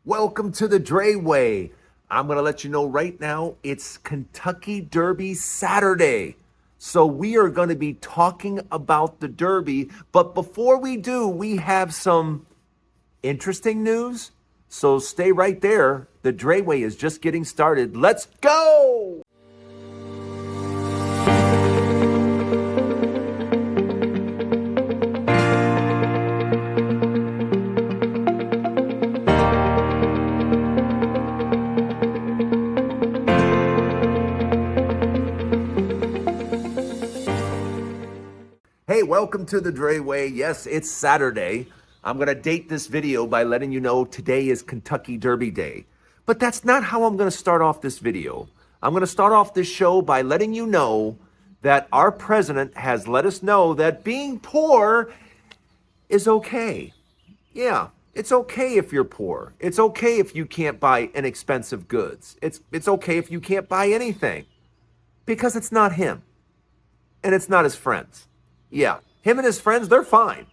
Welcome to the Dre Way. I'm going to let you know right now it's Kentucky Derby Saturday. So we are going to be talking about the Derby. But before we do, we have some interesting news. So stay right there. The Dre Way is just getting started. Let's go! Hey, welcome to the Dre Way. Yes, it's Saturday. I'm going to date this video by letting you know today is Kentucky Derby Day. But that's not how I'm going to start off this video. I'm going to start off this show by letting you know that our president has let us know that being poor is okay. Yeah, it's okay if you're poor. It's okay if you can't buy inexpensive goods. It's okay if you can't buy anything because it's not him and it's not his friends. Yeah, him and his friends, they're fine.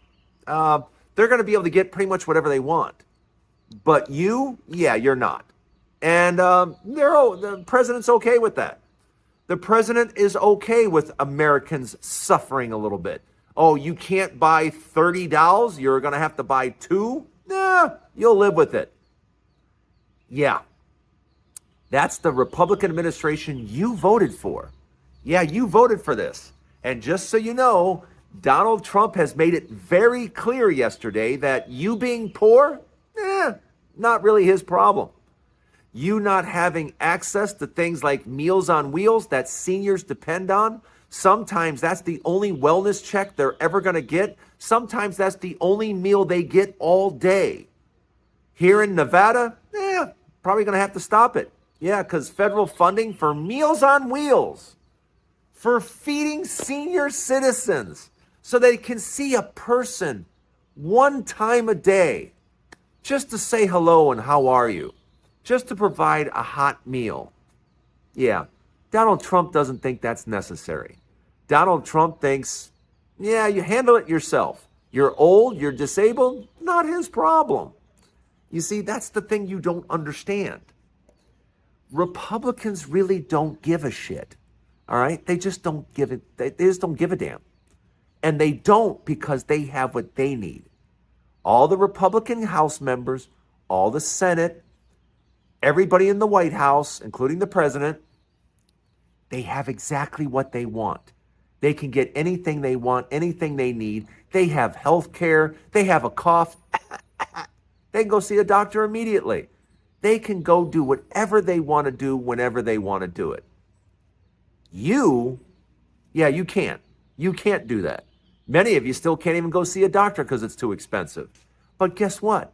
They're going to be able to get pretty much whatever they want. But you, yeah, you're not. And the president's okay with that. The president is okay with Americans suffering a little bit. Oh, you can't buy $30? You're going to have to buy two? Nah, you'll live with it. Yeah, that's the Republican administration you voted for. Yeah, you voted for this. And just so you know, Donald Trump has made it very clear yesterday that you being poor, not really his problem. You not having access to things like Meals on Wheels that seniors depend on, sometimes that's the only wellness check they're ever going to get. Sometimes that's the only meal they get all day. Here in Nevada, probably going to have to stop it. Yeah, because federal funding for Meals on Wheels, for feeding senior citizens so they can see a person one time a day, just to say hello and how are you, just to provide a hot meal. Yeah, Donald Trump doesn't think that's necessary. Donald Trump thinks, yeah, you handle it yourself. You're old, you're disabled, not his problem. You see, that's the thing you don't understand. Republicans really don't give a shit. All right? They just don't give it. They just don't give a damn. And they don't because they have what they need. All the Republican House members, all the Senate, everybody in the White House, including the president, they have exactly what they want. They can get anything they want, anything they need. They have health care. They have a cough. They can go see a doctor immediately. They can go do whatever they want to do whenever they want to do it. You can't. You can't do that. Many of you still can't even go see a doctor because it's too expensive. But guess what?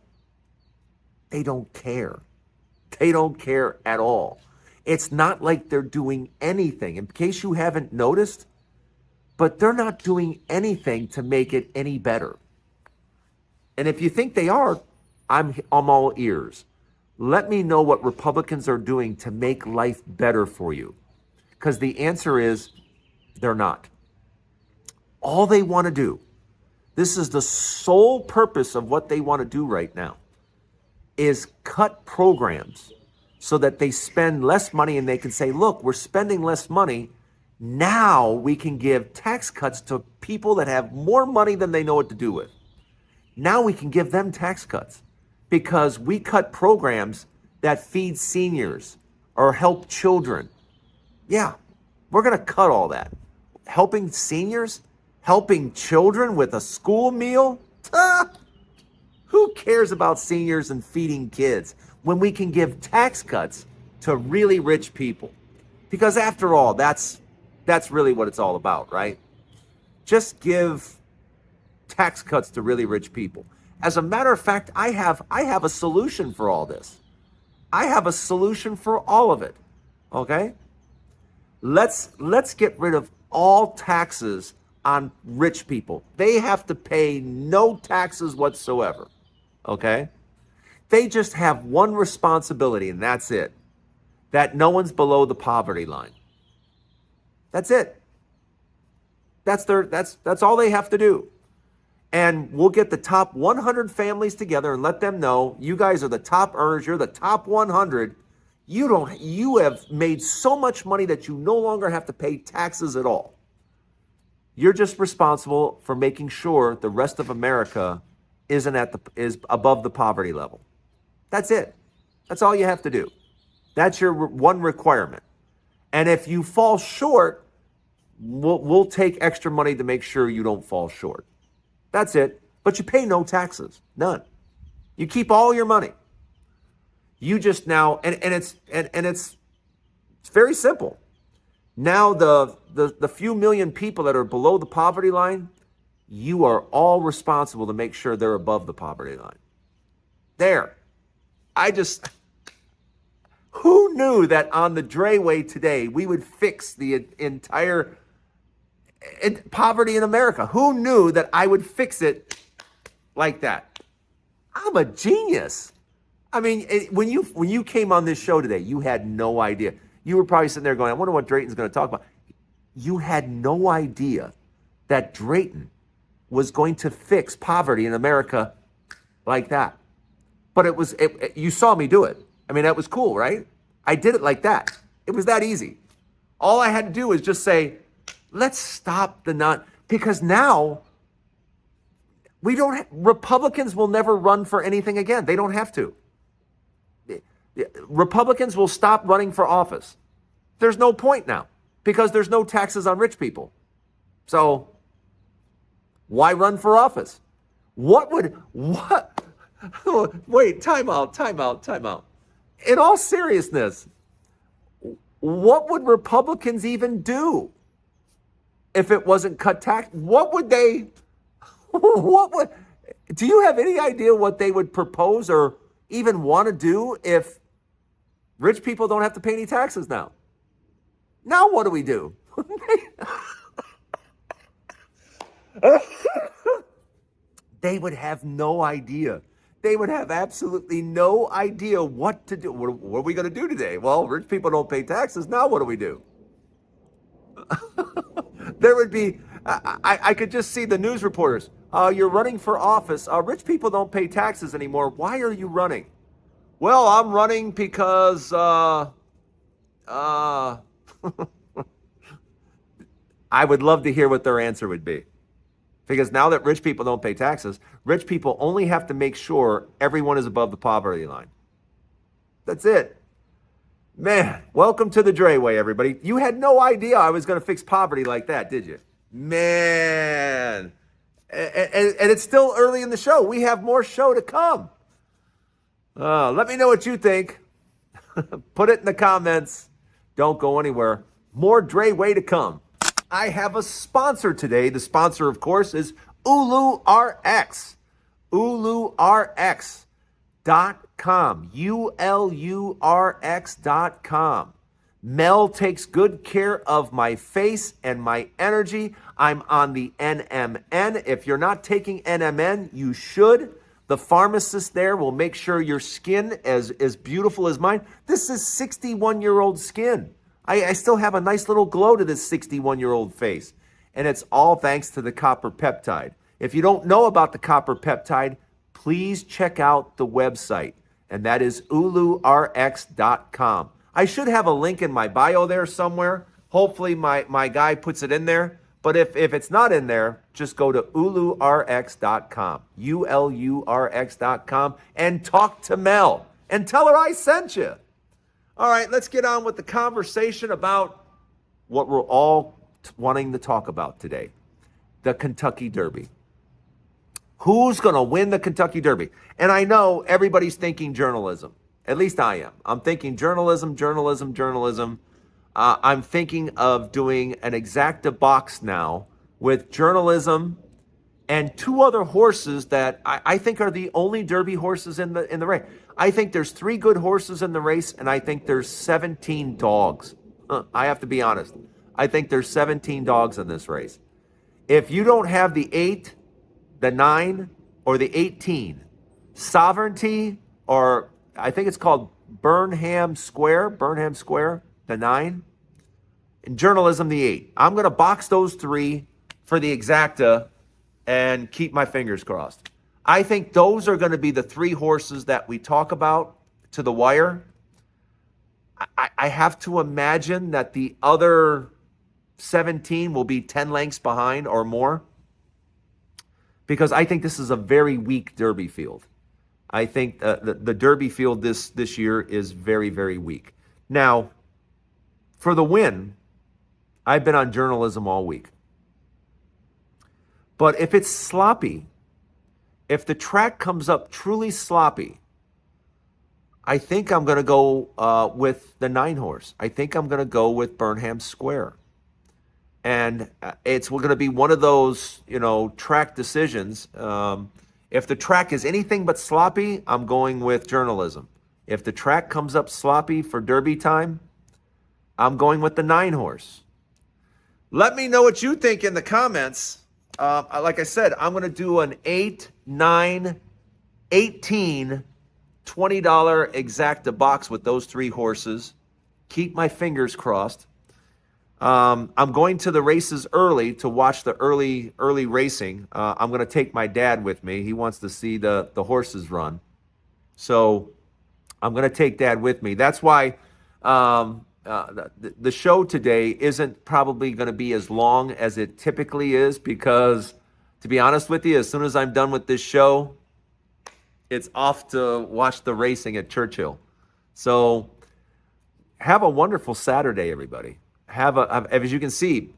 They don't care. They don't care at all. It's not like they're doing anything. In case you haven't noticed, but they're not doing anything to make it any better. And if you think they are, I'm all ears. Let me know what Republicans are doing to make life better for you. Because the answer is they're not. All they want to do, this is the sole purpose of what they want to do right now, is cut programs so that they spend less money and they can say, look, we're spending less money. Now we can give tax cuts to people that have more money than they know what to do with. Now we can give them tax cuts because we cut programs that feed seniors or help children. Yeah, we're going to cut all that. Helping seniors, helping children with a school meal? Who cares about seniors and feeding kids when we can give tax cuts to really rich people? Because after all, that's really what it's all about, right? Just give tax cuts to really rich people. As a matter of fact, I have a solution for all this. I have a solution for all of it. Okay? Let's get rid of all taxes on rich people. They have to pay no taxes whatsoever. Okay? They just have one responsibility, and that's it. That no one's below the poverty line. That's it. That's all they have to do. and we'll get the top 100 families together and let them know you guys are the top earners. You're the top 100. You have made so much money that you no longer have to pay taxes at all. You're just responsible for making sure the rest of America is above the poverty level. That's it. That's all you have to do. That's your one requirement. And if you fall short, we'll take extra money to make sure you don't fall short. That's it. But you pay no taxes, none. You keep all your money. You just now, and it's very simple. Now the few million people that are below the poverty line, you are all responsible to make sure they're above the poverty line. There. Who knew that on the Drayway today, we would fix the entire poverty in America? Who knew that I would fix it like that? I'm a genius. I mean, when you came on this show today, you had no idea. You were probably sitting there going, I wonder what Drayton's going to talk about. You had no idea that Drayton was going to fix poverty in America like that. But you saw me do it. I mean, that was cool, right? I did it like that. It was that easy. All I had to do was just say, let's stop because now Republicans will never run for anything again. They don't have to. Republicans will stop running for office. There's no point now because there's no taxes on rich people. So why run for office? Wait, time out. In all seriousness, what would Republicans even do if it wasn't cut tax? Do you have any idea what they would propose or even want to do if rich people don't have to pay any taxes now? Now what do we do? They would have no idea. They would have absolutely no idea what to do. What are we going to do today? Well, rich people don't pay taxes. Now what do we do? There would be, I could just see the news reporters. You're running for office. Rich people don't pay taxes anymore. Why are you running? Well, I'm running because, I would love to hear what their answer would be. Because now that rich people don't pay taxes, rich people only have to make sure everyone is above the poverty line. That's it. Man, welcome to the Drayway, everybody. You had no idea I was going to fix poverty like that, did you? Man. And it's still early in the show. We have more show to come. Let me know what you think. Put it in the comments. Don't go anywhere. More Drayway to come. I have a sponsor today. The sponsor, of course, is UluRx. UluRx.com. ULURX.com. Mel takes good care of my face and my energy. I'm on the NMN. If you're not taking NMN, you should. The pharmacist there will make sure your skin is beautiful as mine. This is 61-year-old skin. I still have a nice little glow to this 61-year-old face. And it's all thanks to the copper peptide. If you don't know about the copper peptide, please check out the website. And that is ulurx.com. I should have a link in my bio there somewhere. Hopefully my guy puts it in there. But if it's not in there, just go to ulurx.com. ULURX.com and talk to Mel. And tell her I sent you. All right, let's get on with the conversation about what we're all wanting to talk about today. The Kentucky Derby. Who's going to win the Kentucky Derby? And I know everybody's thinking journalism. At least I am. I'm thinking journalism. I'm thinking of doing an exacta box now with journalism and two other horses that I think are the only Derby horses in the race. I think there's 3 good horses in the race, and I think there's 17 dogs. I have to be honest. I think there's 17 dogs in this race. If you don't have the 8, the 9, or the 18, Sovereignty, or I think it's called Burnham Square, the 9, and journalism, the 8. I'm going to box those 3 for the exacta and keep my fingers crossed. I think those are going to be the 3 horses that we talk about to the wire. I have to imagine that the other 17 will be 10 lengths behind or more, because I think this is a very weak Derby field. I think the Derby field this year is very, very weak. Now, for the win, I've been on journalism all week. But if it's sloppy, if the track comes up truly sloppy, I think I'm going to go with the 9 horse. I think I'm going to go with Burnham Square. And it's going to be one of those, track decisions. If the track is anything but sloppy, I'm going with journalism. If the track comes up sloppy for Derby time, I'm going with the 9 horse. Let me know what you think in the comments. Like I said, I'm going to do an 8, 9, 18, $20 exacta box with those 3 horses. Keep my fingers crossed. I'm going to the races early to watch the early racing. I'm going to take my dad with me. He wants to see the horses run. So I'm going to take Dad with me. That's why the show today isn't probably going to be as long as it typically is, because, to be honest with you, as soon as I'm done with this show, it's off to watch the racing at Churchill. So have a wonderful Saturday, everybody. As you can see,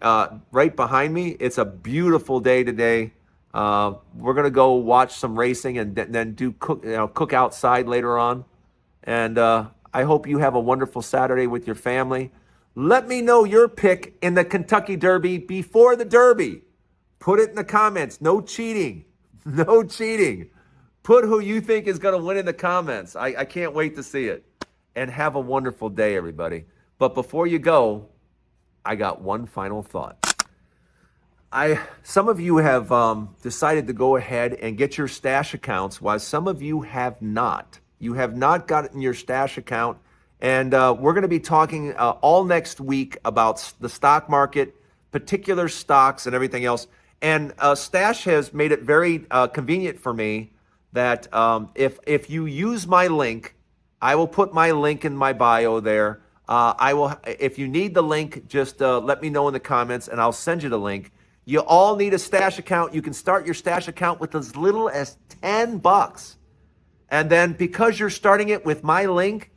right behind me, it's a beautiful day today. We're going to go watch some racing and then cook outside later on. And I hope you have a wonderful Saturday with your family. Let me know your pick in the Kentucky Derby before the Derby. Put it in the comments. No cheating. No cheating. Put who you think is going to win in the comments. I can't wait to see it. And have a wonderful day, everybody. But before you go, I got one final thought. Some of you have decided to go ahead and get your stash accounts, while some of you have not. You have not gotten your stash account. And we're going to be talking all next week about the stock market, particular stocks and everything else. And Stash has made it very convenient for me that if you use my link, I will put my link in my bio there. If you need the link, just let me know in the comments and I'll send you the link. You all need a stash account. You can start your stash account with as little as $10. And then because you're starting it with my link,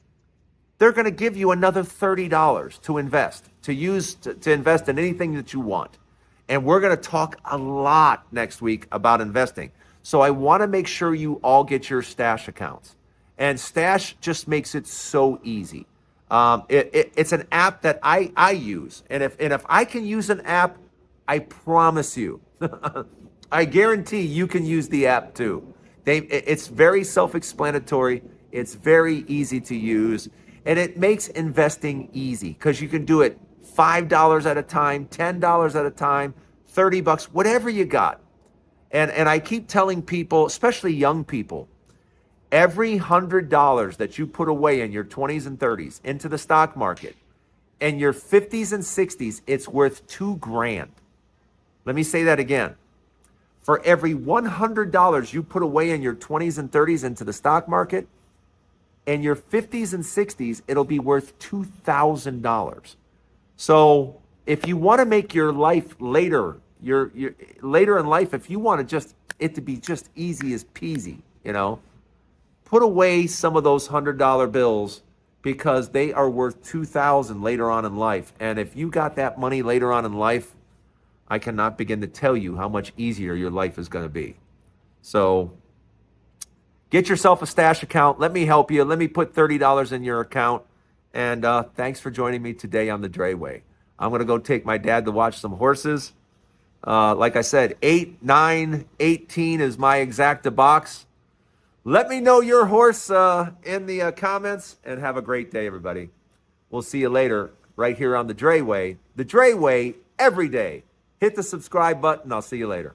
they're going to give you another $30 to invest, to invest in anything that you want. And we're going to talk a lot next week about investing. So I want to make sure you all get your Stash accounts. And Stash just makes it so easy. It's an app that I use. And if I can use an app, I promise you, I guarantee you can use the app too. It's very self-explanatory. It's very easy to use. And it makes investing easy because you can do it $5 at a time, $10 at a time, $30, whatever you got. And I keep telling people, especially young people, every $100 that you put away in your 20s and 30s into the stock market, in your 50s and 60s, it's worth $2,000. Let me say that again. For every $100 you put away in your 20s and 30s into the stock market, in your 50s and 60s, it'll be worth $2,000. So if you want to make your life later, your later in life, if you want it to be just easy as peasy, put away some of those $100 bills because they are worth $2,000 later on in life. And if you got that money later on in life, I cannot begin to tell you how much easier your life is going to be. So get yourself a Stash account. Let me help you. Let me put $30 in your account. And thanks for joining me today on the Dre Way. I'm going to go take my dad to watch some horses. Like I said, 8, 9, 18 is my exacta box. Let me know your horse in the comments, and have a great day, everybody. We'll see you later right here on the Dre Way. The Dre Way every day. Hit the subscribe button. I'll see you later.